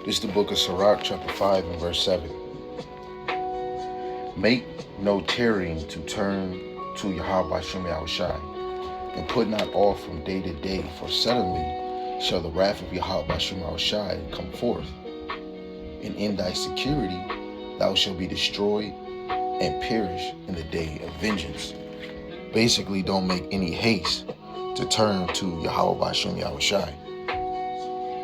This is the book of Sirach, chapter 5 and verse 7. Make no tarrying to turn to Yahawashi, and put not off from day to day, for suddenly shall the wrath of Yahawashi come forth, and in thy security thou shalt be destroyed and perish in the day of vengeance. Basically, don't make any haste to turn to Yahawashi.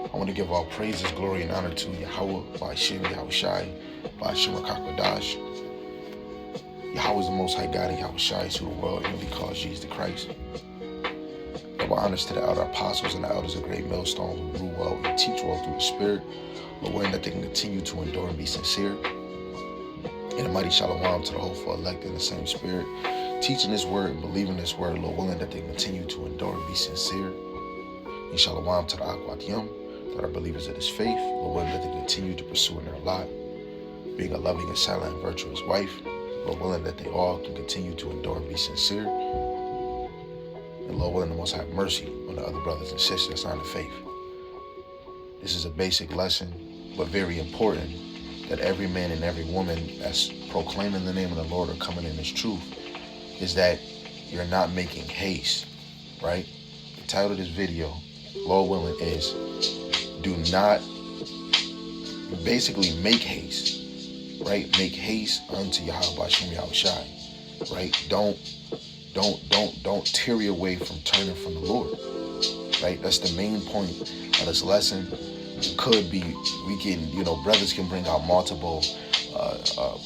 I want to give all praises, glory, and honor to Yahawah, Bahasham, Yahawashi, Bahasham, Yahawashi. Yahawah is the Most High God, and Yahawashi is who the world really calls Jesus the Christ. Double honors to the elder apostles and the elders of Great Millstone who rule well and teach well through the Spirit, but willing that they can continue to endure and be sincere. And a mighty shalom to the hopeful elect in the same Spirit, teaching this word and believing this word, Lord willing that they continue to endure and be sincere. And shalom to the Akwat Yom, that are believers of this faith, Lord willing that they continue to pursue in their lot, being a loving and silent and virtuous wife, Lord willing that they all can continue to endure and be sincere. And Lord willing, the Most have mercy on the other brothers and sisters that's on the faith. This is a basic lesson, but very important, that every man and every woman that's proclaiming the name of the Lord or coming in His truth is that you're not making haste, right? The title of this video, Lord willing, is do not basically make haste, right? Make haste unto Yahawashi, right? Don't tarry away from turning from the Lord, right? That's the main point of this lesson. It could be, we can, brothers can bring out multiple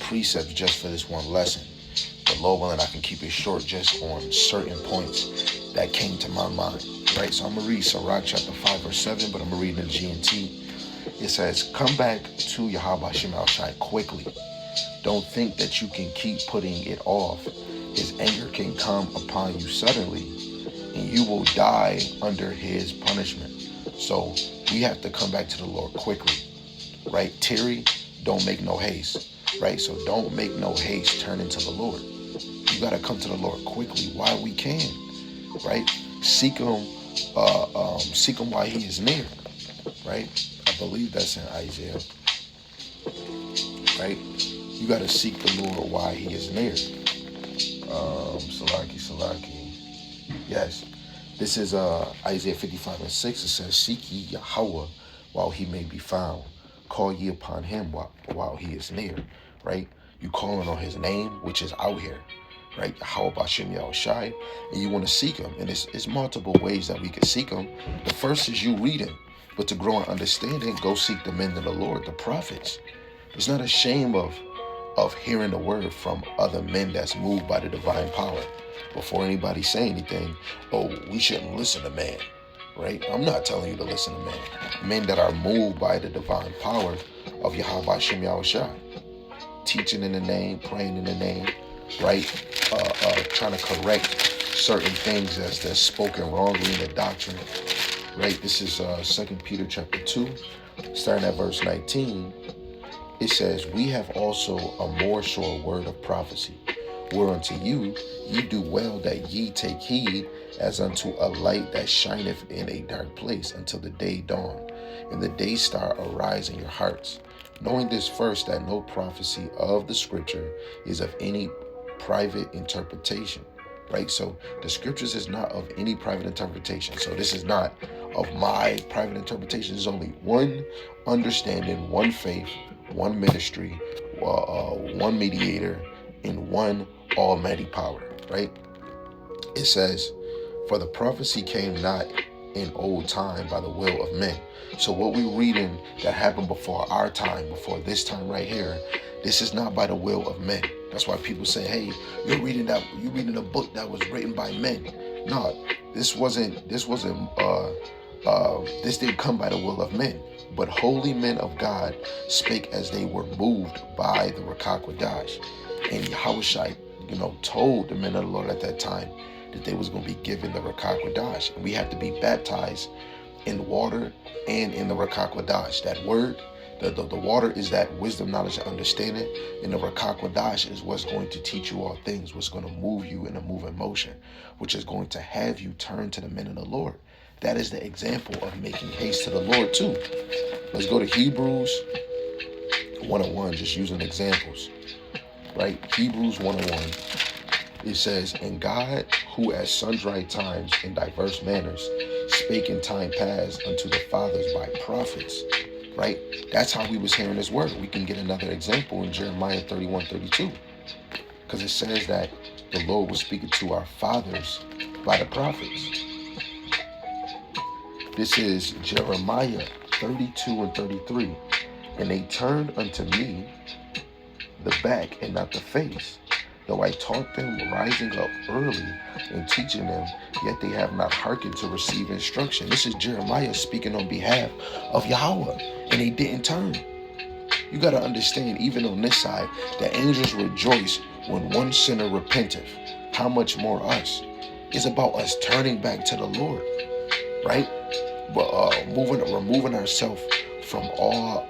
precepts just for this one lesson. But Lord willing, I can keep it short just on certain points that came to my mind, right? So I'm going to read Sirach chapter 5 verse 7, but I'm going to read in the GNT. It says, come back to Yahawashi quickly. Don't think that you can keep putting it off. His anger can come upon you suddenly, and you will die under His punishment. So we have to come back to the Lord quickly, right? Tarry, don't make no haste, right? So don't make no haste turning to the Lord. You got to come to the Lord quickly while we can, right? Seek Him while He is near, right? I believe that's in Isaiah, right? You got to seek the Lord while He is near. Salaki. Yes. This is Isaiah 55 and 6. It says, seek ye Yahawah while He may be found. Call ye upon Him while He is near, right? You calling on His name, which is out here, right? Yahawah Bahasham Yahawashi, and you want to seek Him. And it's multiple ways that we can seek Him. The first is you reading, but to grow in understanding, go seek the men of the Lord, the prophets. It's not a shame of hearing the word from other men that's moved by the divine power. Before anybody say anything, we shouldn't listen to man, right? I'm not telling you to listen to men. Men that are moved by the divine power of Yahawashi Yahawashi, teaching in the name, praying in the name, right? Trying to correct certain things that's spoken wrongly in the doctrine, right? This is 2 Peter chapter 2, starting at verse 19. It says, we have also a more sure word of prophecy, whereunto you do well that ye take heed, as unto a light that shineth in a dark place until the day dawn, and the day star arise in your hearts. Knowing this first, that no prophecy of the scripture is of any private interpretation, right? So the scriptures is not of any private interpretation. So this is not of my private interpretation. There's only one understanding, one faith, one ministry, one mediator, and one almighty power, right? It says, for the prophecy came not in old time by the will of men. So what we're reading that happened before our time, before this time right here, this is not by the will of men. That's why people say, hey, you're reading a book that was written by men. No, this didn't come by the will of men, but holy men of God spake as they were moved by the Rakakwadash. And Yahawashi, told the men of the Lord at that time that they was going to be given the Rakakwadash. And we have to be baptized in water and in the Rakakwadash. That word, the water is that wisdom, knowledge, and understanding. And the Rakakwadash is what's going to teach you all things, what's going to move you in a moving motion, which is going to have you turn to the men of the Lord. That is the example of making haste to the Lord too. Let's go to Hebrews 1:1, just using examples. Right? Hebrews 1:1. It says, "And God, who at sundry times in diverse manners spake in time past unto the fathers by prophets." Right? That's how we was hearing his word. We can get another example in Jeremiah 31:32. Because it says that the Lord was speaking to our fathers by the prophets. This is Jeremiah 32:33. "And they turned unto me the back and not the face. Though I taught them rising up early and teaching them, yet they have not hearkened to receive instruction." This is Jeremiah speaking on behalf of Yahawah, and they didn't turn. You got to understand, even on this side, the angels rejoice when one sinner repenteth. How much more us? It's about us turning back to the Lord, right? But removing ourselves from all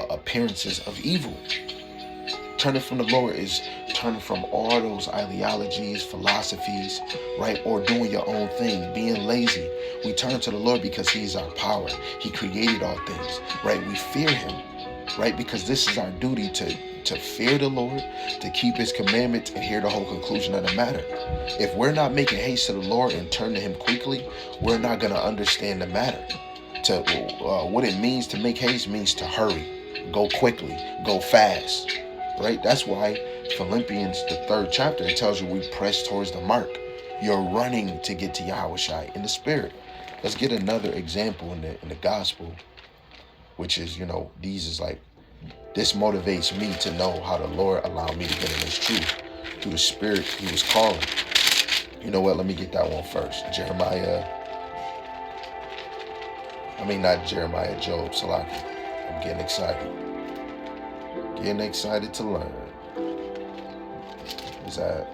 appearances of evil. Turning from the Lord is turning from all those ideologies, philosophies, right? Or doing your own thing, being lazy. We turn to the Lord because he's our power. He created all things, right? We fear him, right? Because this is our duty to fear the Lord, to keep his commandments and hear the whole conclusion of the matter. If we're not making haste to the Lord and turn to him quickly, we're not going to understand the matter. What it means to make haste means to hurry, go quickly, go fast. Right? That's why Philippians, the 3rd chapter, it tells you we press towards the mark. You're running to get to Yahawashi in the spirit. Let's get another example in the gospel, which is, these is like, this motivates me to know how the Lord allowed me to get in his truth through the spirit he was calling. You know what? Let me get that one first. Job, Salaki. I'm getting excited. Getting excited to learn. Is that?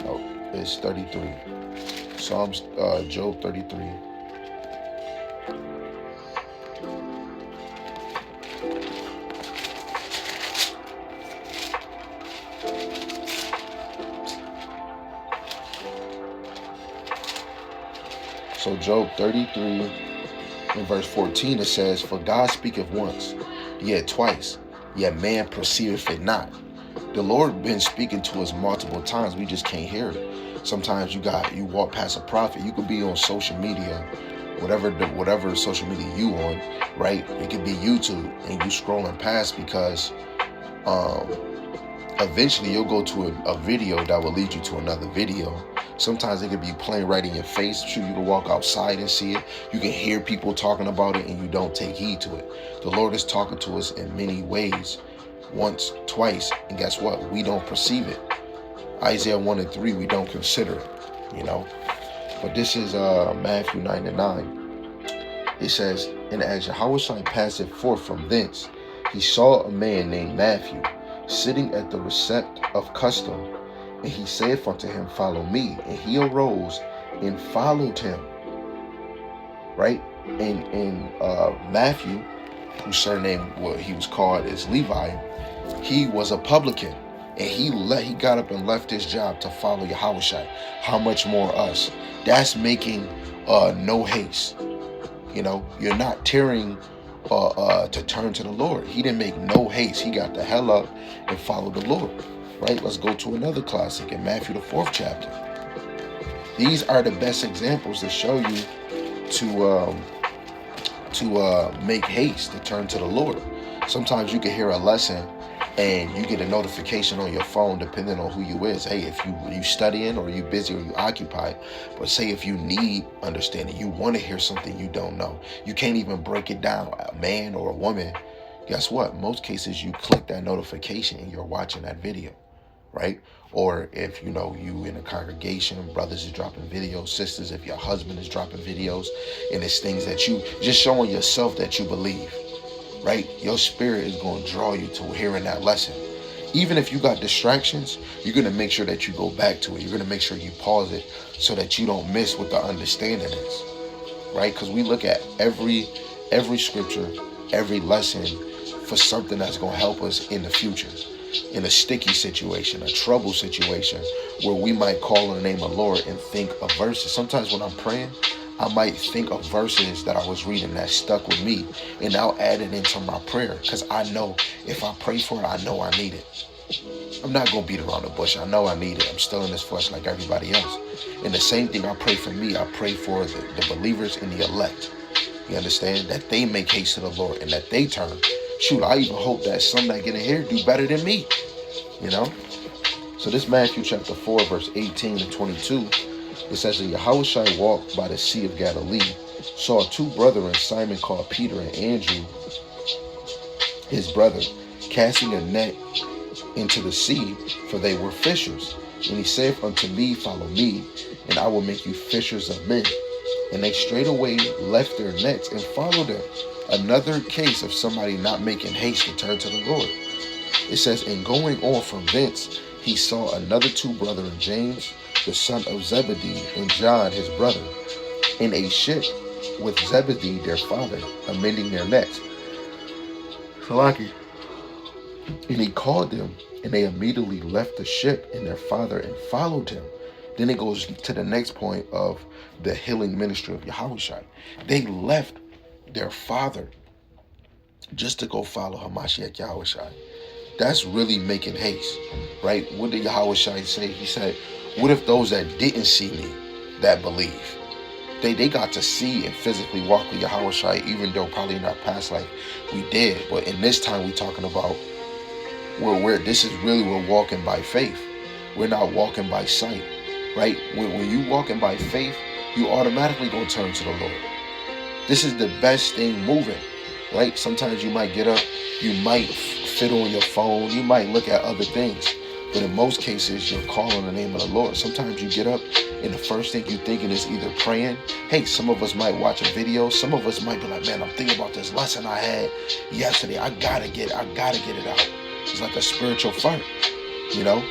Oh, it's 33. Job 33. So Job 33 in verse 14, it says, "For God speaketh once, yet twice, yet man perceiveth it not." The Lord been speaking to us multiple times. We just can't hear it. Sometimes you walk past a prophet. You could be on social media, whatever social media you on, right? It could be YouTube, and you scrolling past because eventually you'll go to a video that will lead you to another video. Sometimes it could be playing right in your face. Sure, you can walk outside and see it. You can hear people talking about it and you don't take heed to it. The Lord is talking to us in many ways, once, twice, and guess what? We don't perceive it. Isaiah 1:3, we don't consider it, But this is Matthew 9:9. It says, "And as Yahawashi passed forth from thence, he saw a man named Matthew sitting at the receipt of custom. And he saith unto him, Follow me. And he arose and followed him." Right? And Matthew, whose surname, what he was called is Levi, he was a publican. And he got up and left his job to follow Yahawashi. How much more us? That's making no haste. You're not tearing to turn to the Lord. He didn't make no haste. He got the hell up and followed the Lord. Right? Let's go to another classic in Matthew, the 4th chapter. These are the best examples to show you to make haste, to turn to the Lord. Sometimes you can hear a lesson and you get a notification on your phone depending on who you is. Hey, if you studying or you busy or you occupied, but say if you need understanding, you want to hear something you don't know. You can't even break it down, a man or a woman. Guess what? Most cases you click that notification and you're watching that video. Right? Or if you in a congregation, brothers is dropping videos, sisters, if your husband is dropping videos, and it's things that you just showing yourself that you believe, right? Your spirit is going to draw you to hearing that lesson. Even if you got distractions, you're going to make sure that you go back to it. You're going to make sure you pause it so that you don't miss what the understanding is, right? Because we look at every scripture, every lesson for something that's going to help us in the future. In a sticky situation, a trouble situation, where we might call on the name of the Lord and think of verses. Sometimes when I'm praying, I might think of verses that I was reading that stuck with me, and I'll add it into my prayer, because I know if I pray for it, I know I need it. I'm not going to beat around the bush. I know I need it. I'm still in this flesh like everybody else. And the same thing I pray for me, I pray for the believers and the elect. You understand? That they make haste to the Lord and that they turn. Shoot, I even hope that some that get in here do better than me. You know? So this Matthew chapter 4, verse 18 to 22, it says that Yahawashi walked by the Sea of Galilee, saw two brethren, Simon called Peter and Andrew, his brother, casting a net into the sea, for they were fishers. And he saith unto me, follow me, and I will make you fishers of men. And they straightway left their nets and followed them. Another case of somebody not making haste to turn to the Lord. It says, and going on from thence, he saw another two brethren, James, the son of Zebedee, and John, his brother, in a ship with Zebedee, their father, amending their nets. Salaki. And he called them, and they immediately left the ship and their father and followed him. Then it goes to the next point of the healing ministry of Yahawashi. They left their father just to go follow Hamashiach Yahawashi. That's really making haste, right? What did Yahawashi say? He said, what if those that didn't see me, that believe? They got to see and physically walk with Yahawashi, even though probably in our past life we did. But in this time we talking about where this is really, we're walking by faith. We're not walking by sight, right? When you walking by faith, you automatically gonna turn to the Lord. This is the best thing moving, right? Sometimes you might get up, you might fiddle on your phone, you might look at other things, but in most cases, you're calling the name of the Lord. Sometimes you get up, and the first thing you're thinking is either praying. Hey, some of us might watch a video. Some of us might be like, man, I'm thinking about this lesson I had yesterday. I gotta get it out. It's like a spiritual fire, you know?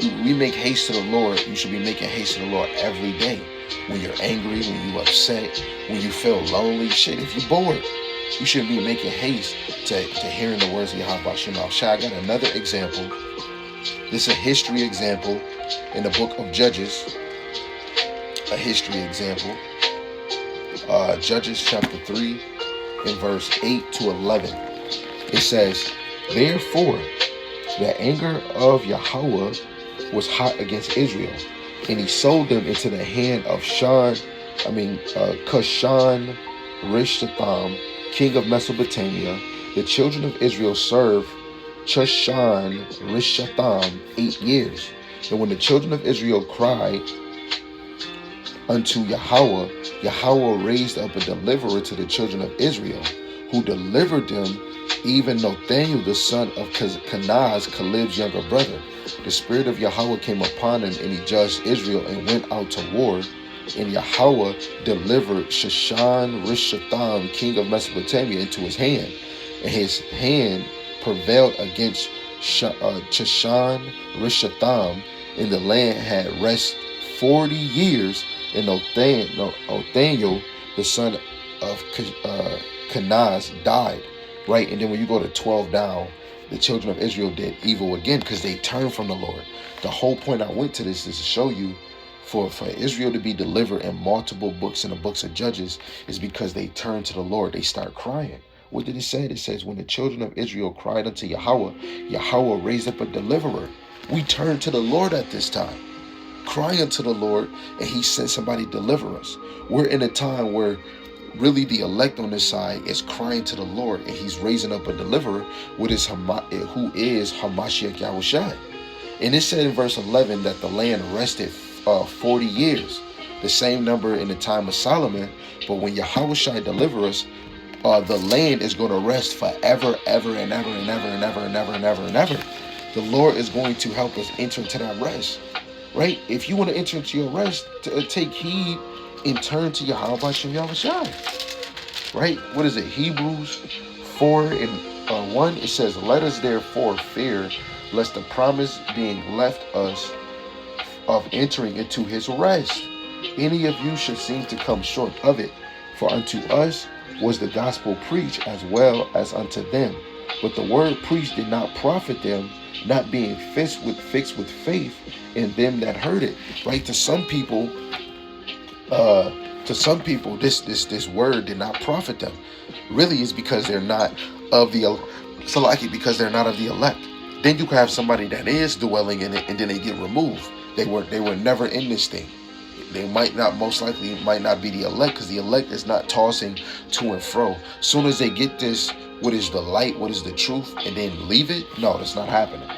We make haste to the Lord. You should be making haste to the Lord every day. When you're angry, when you're upset, when you feel lonely, shit, if you're bored, you should be making haste to hearing the words of Yahawashi. I got another example. This is a history example in the book of Judges. A history example. Judges chapter 3 and verse 8 to 11. It says, therefore, the anger of Yahawah was hot against Israel, and he sold them into the hand of Cushan Rishathaim, king of Mesopotamia. The children of Israel served Cushan Rishathaim 8 years. And when the children of Israel cried unto Yahawah, Yahawah raised up a deliverer to the children of Israel, who delivered them, even Nathaniel, the son of Kenaz, Caleb's younger brother. The spirit of Yahawah came upon him, and he judged Israel and went out to war. And Yahawah delivered Shushan Rishathaim, king of Mesopotamia, into his hand. And his hand prevailed against Shushan Rishathaim, and the land had rest 40 years. And Nathaniel, the son of Kenaz, died. Right? And then when you go to 12 down, the children of Israel did evil again because they turned from the Lord. The whole point I went to this is to show you for Israel to be delivered in multiple books in the books of Judges is because they turned to the Lord. They start crying. What did it say? It says, when the children of Israel cried unto Yahawah, Yahawah raised up a deliverer. We turn to the Lord at this time, crying unto the Lord, and he sent somebody to deliver us. We're in a time where really the elect on this side is crying to the Lord, and he's raising up a deliverer who is Hamashiach Yahawashi. And it said in verse 11 that the land rested 40 years, the same number in the time of Solomon. But when Yahawashi delivers us, the land is going to rest forever, ever, and ever, and ever, and ever, and ever, and ever, and ever. The Lord is going to help us enter into that rest, right? If you want to enter into your rest, take heed and turn to Yahawashi Yahawashi, right? What is it? Hebrews 4 and 1. It says, let us therefore fear, lest the promise being left us of entering into his rest, any of you should seem to come short of it. For unto us was the gospel preached as well as unto them. But the word preached did not profit them, not being fixed with faith in them that heard it. Right? To some people, To some people, this word did not profit them. Really, is because they're not of the Salaki, because they're not of the elect. Then you can have somebody that is dwelling in it, and then they get removed. They were never in this thing. They might not, most likely might not be the elect, because the elect is not tossing to and fro. Soon as they get this, what is the light, what is the truth, and then leave it, no, that's not happening.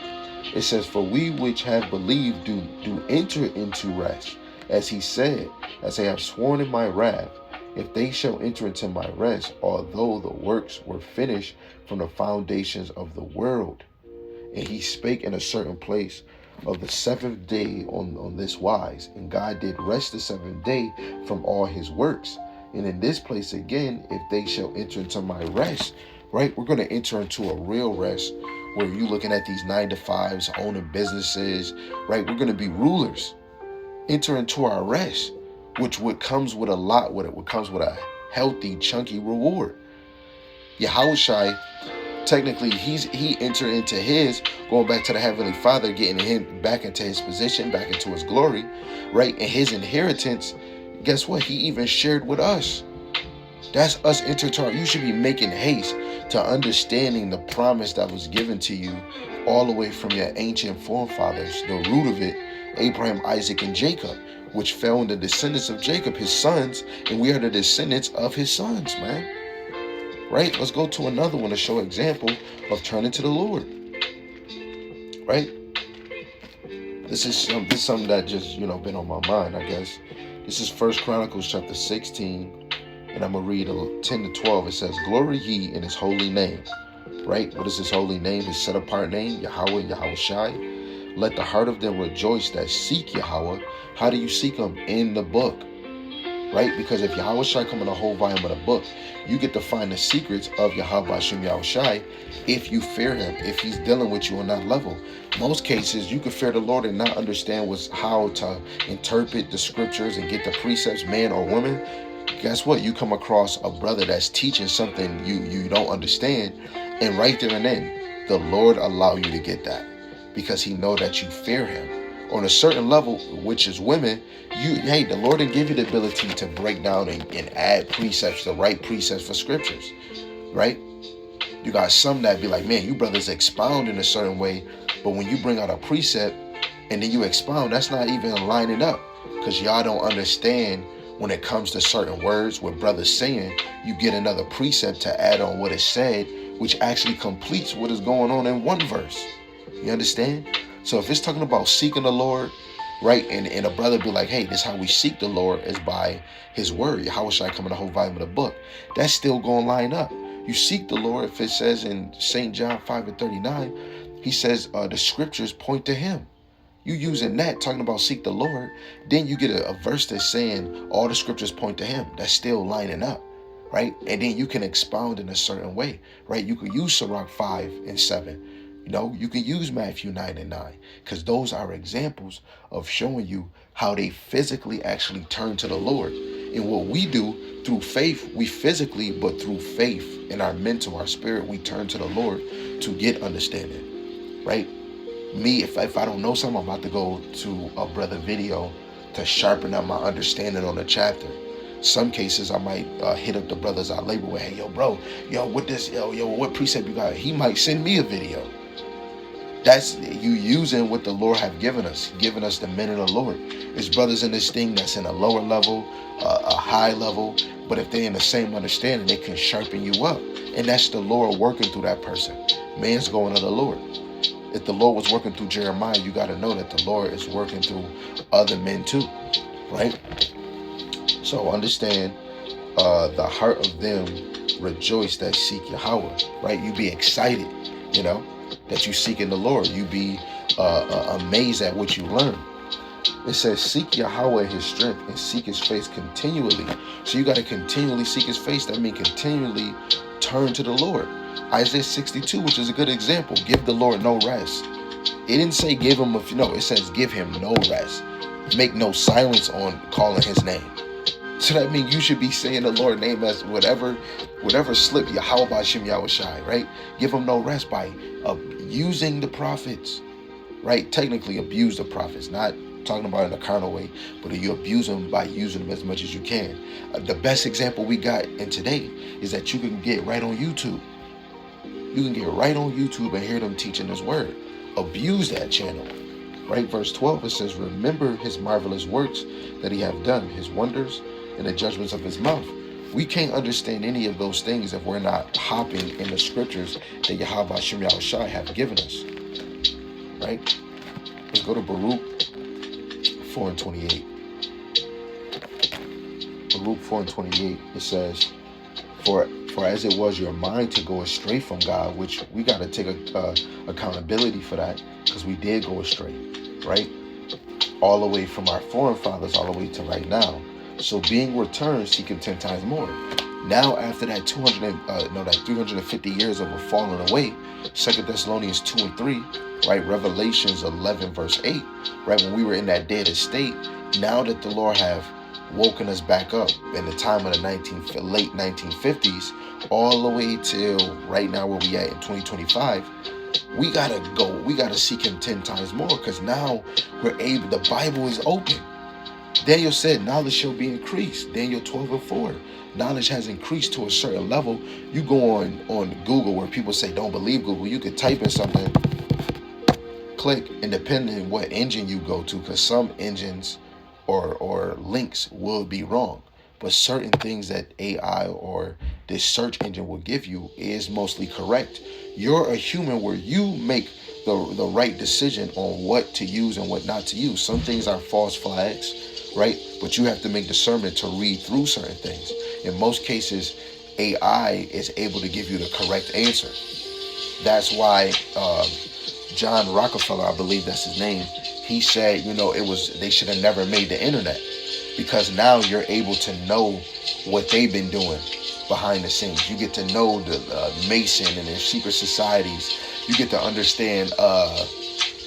It says, for we which have believed do enter into rest, as he said, as I have sworn in my wrath, if they shall enter into my rest, although the works were finished from the foundations of the world. And he spake in a certain place of the seventh day on this wise, and God did rest the seventh day from all his works. And in this place again, if they shall enter into my rest, right, we're going to enter into a real rest where you're looking at these 9-to-5s, owning businesses, right? We're going to be rulers. Enter into our rest, which what comes with a lot with it, what comes with a healthy, chunky reward. Yahawashi, technically, he entered into his, going back to the Heavenly Father, getting him back into his position, back into his glory, right? And his inheritance, guess what? He even shared with us. That's us entering. You should be making haste to understanding the promise that was given to you all the way from your ancient forefathers, the root of it, Abraham, Isaac, and Jacob, which fell in the descendants of Jacob, his sons, and we are the descendants of his sons, man. Right? Let's go to another one to show example of turning to the Lord. Right? This is something that just, been on my mind, I guess. This is 1 Chronicles chapter 16, and I'm going to read 10 to 12. It says, glory ye in his holy name. Right? What is his holy name? His set apart name, Yahawah, Yahawashi. Let the heart of them rejoice that seek Yahawah. How do you seek him? In the book. Right? Because if Yahawashi come in the whole volume of the book, you get to find the secrets of Bahasham Yahawashi if you fear him, if he's dealing with you on that level. Most cases, you can fear the Lord and not understand how to interpret the scriptures and get the precepts, man or woman. Guess what? You come across a brother that's teaching something you don't understand, and right there and then, the Lord allow you to get that because he know that you fear him. On a certain level, which is women, the Lord didn't give you the ability to break down and add precepts, the right precepts for scriptures, right? You got some that be like, man, you brothers expound in a certain way, but when you bring out a precept and then you expound, that's not even lining up because y'all don't understand when it comes to certain words, what brothers saying, you get another precept to add on what is said, which actually completes what is going on in one verse. You understand? So if it's talking about seeking the Lord, right, and a brother be like, hey, this is how we seek the Lord is by his word. How should I come in the whole volume of the book? That's still going to line up. You seek the Lord, if it says in St. John 5:39, he says the scriptures point to him. You using that, talking about seek the Lord, then you get a verse that's saying all the scriptures point to him. That's still lining up, right? And then you can expound in a certain way, right? You could use Sirach 5:7. You can use Matthew 9:9 because those are examples of showing you how they physically actually turn to the Lord. And what we do through faith, we physically, but through faith in our mental, our spirit, we turn to the Lord to get understanding, right? Me, if I don't know something, I'm about to go to a brother video to sharpen up my understanding on a chapter. Some cases I might hit up the brothers I labor with. Hey, yo, bro, what this, what precept you got? He might send me a video. That's you using what the Lord have given us the men of the Lord. There's brothers in this thing that's in a lower level, a high level, but if they're in the same understanding, they can sharpen you up. And that's the Lord working through that person. Man's going to the Lord. If the Lord was working through Jeremiah, you got to know that the Lord is working through other men too, right? So understand the heart of them rejoice that seek Yahawah, right? You be excited, that you seek in the Lord. You be amazed at what you learn. It says, seek Yahawah his strength and seek his face continually. So you got to continually seek his face. That means continually turn to the Lord. Isaiah 62, which is a good example. Give the Lord no rest. It didn't say give him it says give him no rest. Make no silence on calling his name. So that means you should be saying the Lord's name as whatever slip, Yahawah Bahasham Yahawashi, right? Give him no rest by using the prophets, right? Technically abuse the prophets, not talking about in a carnal way, but you abuse them by using them as much as you can. The best example we got in today is that you can get right on YouTube. You can get right on YouTube and hear them teaching His word. Abuse that channel. Right? Verse 12, it says, remember His marvelous works that He hath done, His wonders, and the judgments of His mouth. We can't understand any of those things if we're not hopping in the scriptures that Yahawashi have given us. Right? Let's go to Baruch 4 and 28. Baruch 4 and 28, it says, For as it was your mind to go astray from God, which we got to take accountability for that, because we did go astray, right? All the way from our foreign fathers all the way to right now. So being returned, seeking 10 times more. Now after that 350 years of a falling away, 2 Thessalonians 2 and 3, right? Revelations 11 verse 8, right? When we were in that dead state, now that the Lord have woken us back up in the time of the late 1950s, all the way till right now where we at in 2025, we gotta seek Him 10 times more, because now we're able, the Bible is open. Daniel said knowledge shall be increased. Daniel 12 and 4. Knowledge has increased to a certain level. You go on Google, where people say don't believe Google, you could type in something, click, and depending on what engine you go to, because some engines or links will be wrong, but certain things that AI or this search engine will give you is mostly correct. You're a human where you make the right decision on what to use and what not to use. Some things are false flags, right? But you have to make discernment to read through certain things. In most cases, AI is able to give you the correct answer. That's why John Rockefeller, I believe that's his name, he said, they should have never made the internet, because now you're able to know what they've been doing behind the scenes. You get to know the Mason and their secret societies. You get to understand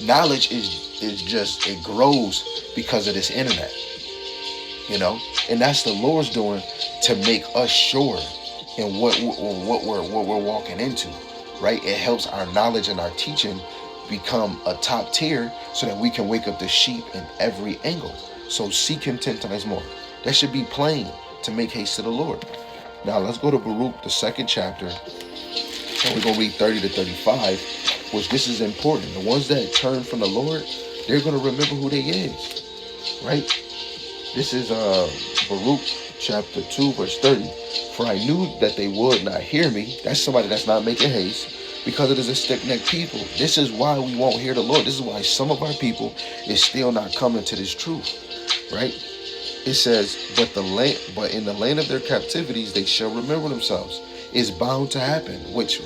knowledge is just, it grows because of this internet, and that's the Lord's doing to make us sure in what we're walking into, right? It helps our knowledge and our teaching become a top tier so that we can wake up the sheep in every angle. So seek Him 10 times more. That should be plain to make haste to the Lord. Now let's go to Baruch, the 2nd chapter, and we're going to read 30 to 35, which this is important. The ones that turn from the Lord, they're going to remember who they is, right? This is Baruch chapter 2, verse 30. For I knew that they would not hear me. That's somebody that's not making haste, because it is a stiff-necked people. This is why we won't hear the Lord. This is why some of our people is still not coming to this truth, right? It says, but in the land of their captivities they shall remember themselves. It's bound to happen, which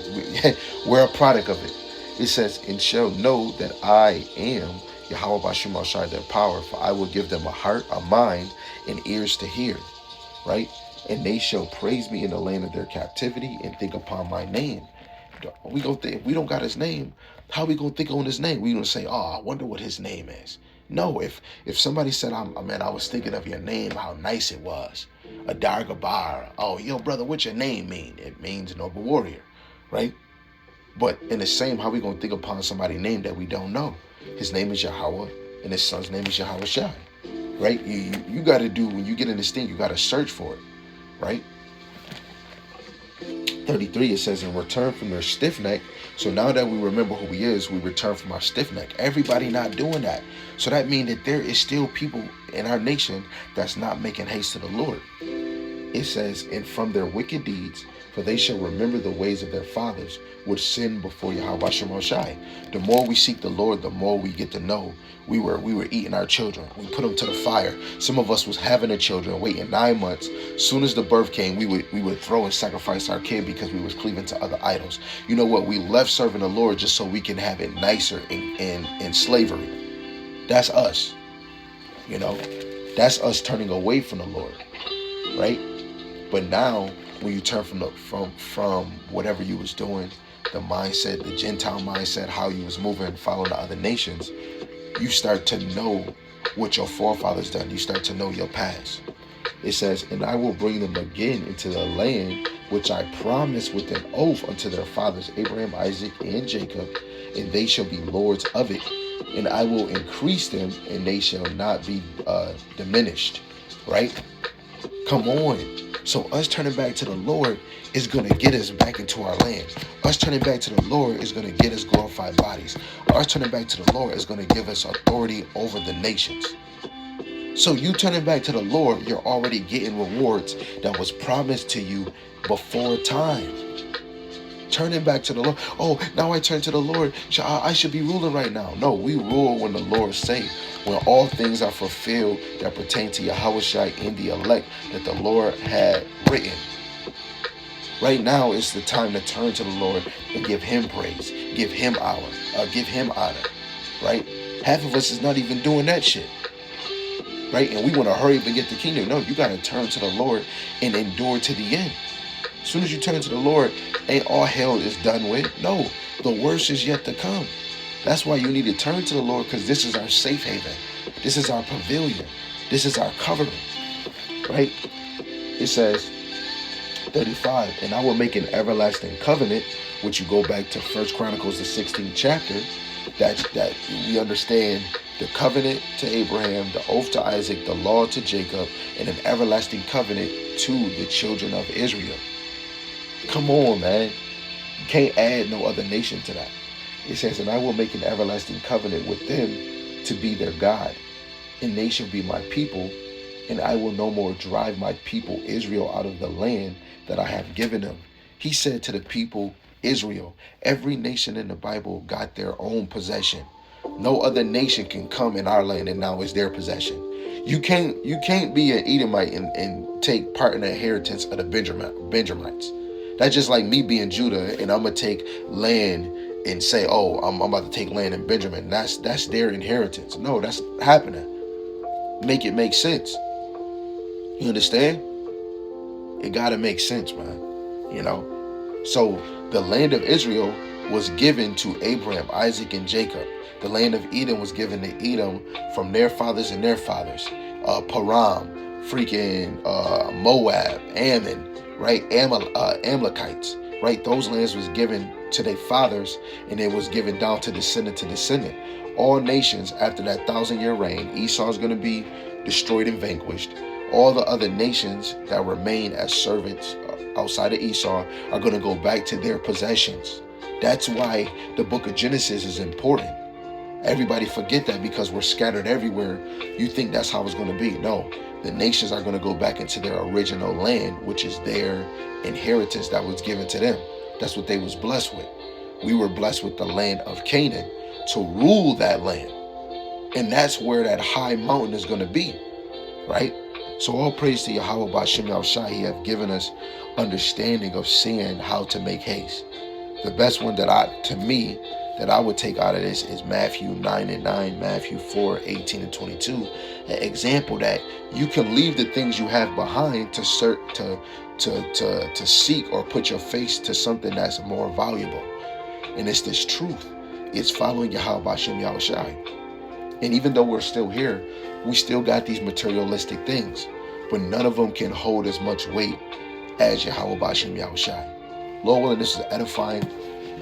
we're a product of it. It says, and shall know that I am Yahawah Bahasham, their power, for I will give them a heart, a mind, and ears to hear, right? And they shall praise me in the land of their captivity and think upon my name. We gonna think, if we don't got His name, how we gonna think on His name? We gonna say, oh, I wonder what His name is. No, if somebody said, I was thinking of your name, how nice it was, a Dargabar. Oh, yo, brother, what's your name mean? It means noble warrior, right? But in the same, how we gonna think upon somebody's name that we don't know? His name is Yahawah, and His son's name is Yahawashi, right? You got to do, when you get in this thing, you got to search for it, right? 33, it says, in return from their stiff neck. So now that we remember who He is, we return from our stiff neck. Everybody not doing that. So that means that there is still people in our nation that's not making haste to the Lord. It says, and from their wicked deeds, for they shall remember the ways of their fathers, which sinned before Yahawashi. The more we seek the Lord, the more we get to know. We were eating our children. We put them to the fire. Some of us was having the children, waiting 9 months. Soon as the birth came, we would throw and sacrifice our kid because we was cleaving to other idols. You know what? We left serving the Lord just so we can have it nicer in slavery. That's us. That's us turning away from the Lord, right? But now, when you turn from whatever you was doing, the mindset, the Gentile mindset, how you was moving, following the other nations, you start to know what your forefathers done. You start to know your past. It says, and I will bring them again into the land which I promised with an oath unto their fathers, Abraham, Isaac, and Jacob, and they shall be lords of it. and I will increase them, and they shall not be diminished. Right? Come on. So us turning back to the Lord is going to get us back into our land. Us turning back to the Lord is going to get us glorified bodies. Us turning back to the Lord is going to give us authority over the nations. So you turning back to the Lord, you're already getting rewards that was promised to you before time. Turning back to the Lord. Oh, now I turn to the Lord. I should be ruling right now. No, we rule when the Lord say, when all things are fulfilled that pertain to Yahawashi and the elect that the Lord had written. Right now is the time to turn to the Lord and give him praise, give him honor, right? Half of us is not even doing that shit, right? And we want to hurry up and get the kingdom. No, you got to turn to the Lord and endure to the end. As soon as you turn to the Lord, ain't all hell is done with. No, the worst is yet to come. That's why you need to turn to the Lord, because this is our safe haven. This is our pavilion. This is our covering, right? It says, 35, and I will make an everlasting covenant, which you go back to 1 Chronicles, the 16th chapter, that we understand the covenant to Abraham, the oath to Isaac, the law to Jacob, and an everlasting covenant to the children of Israel. Come on, man. You can't add no other nation to that. It says, and I will make an everlasting covenant with them to be their God, and they shall be my people, and I will no more drive my people Israel out of the land that I have given them. He said to the people Israel, every nation in the Bible got their own possession. No other nation can come in our land and now it's their possession. You can't be an Edomite and take part in the inheritance of the Benjamites. That's just like me being Judah and I'm gonna take land and say, oh, I'm about to take land in Benjamin. That's their inheritance. No, that's happening. Make it make sense. You understand? It gotta make sense, man. You know? So the land of Israel was given to Abraham, Isaac, and Jacob. The land of Edom was given to Edom from their fathers and their fathers. Param, freaking Moab, Ammon, right? Amalekites, right? Those lands was given to their fathers, and it was given down to descendant to descendant. All nations after that 1,000-year reign, Esau is going to be destroyed and vanquished. All the other nations that remain as servants outside of Esau are going to go back to their possessions. That's why the book of Genesis is important. Everybody forget that because we're scattered everywhere. You think that's how it's going to be. No, the nations are going to go back into their original land, which is their inheritance that was given to them. That's what they was blessed with. We were blessed with the land of Canaan to rule that land. And that's where that high mountain is going to be, right? So all praise to Yahawah, Bahasham, Yahawashi. He have given us understanding of seeing how to make haste. The best one that I would take out of this is Matthew 9:9, Matthew 4:18-22. An example that you can leave the things you have behind to seek or put your face to something that's more valuable. And it's this truth. It's following Yahawah, Bahasham, Yahawashi. And even though we're still here, we still got these materialistic things, but none of them can hold as much weight as Yahawah, Bahasham, Yahawashi. Lord willing, this is edifying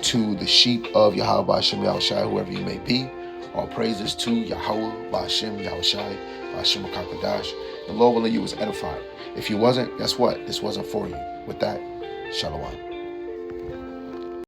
to the sheep of Yahawah, Bahasham, Yahawashi, whoever you may be. All praises to Yahawah, Bahasham, Yahawashi, Bahasham Kakadash. And Lord willing, you was edified. If you wasn't, guess what? This wasn't for you. With that, Shalom.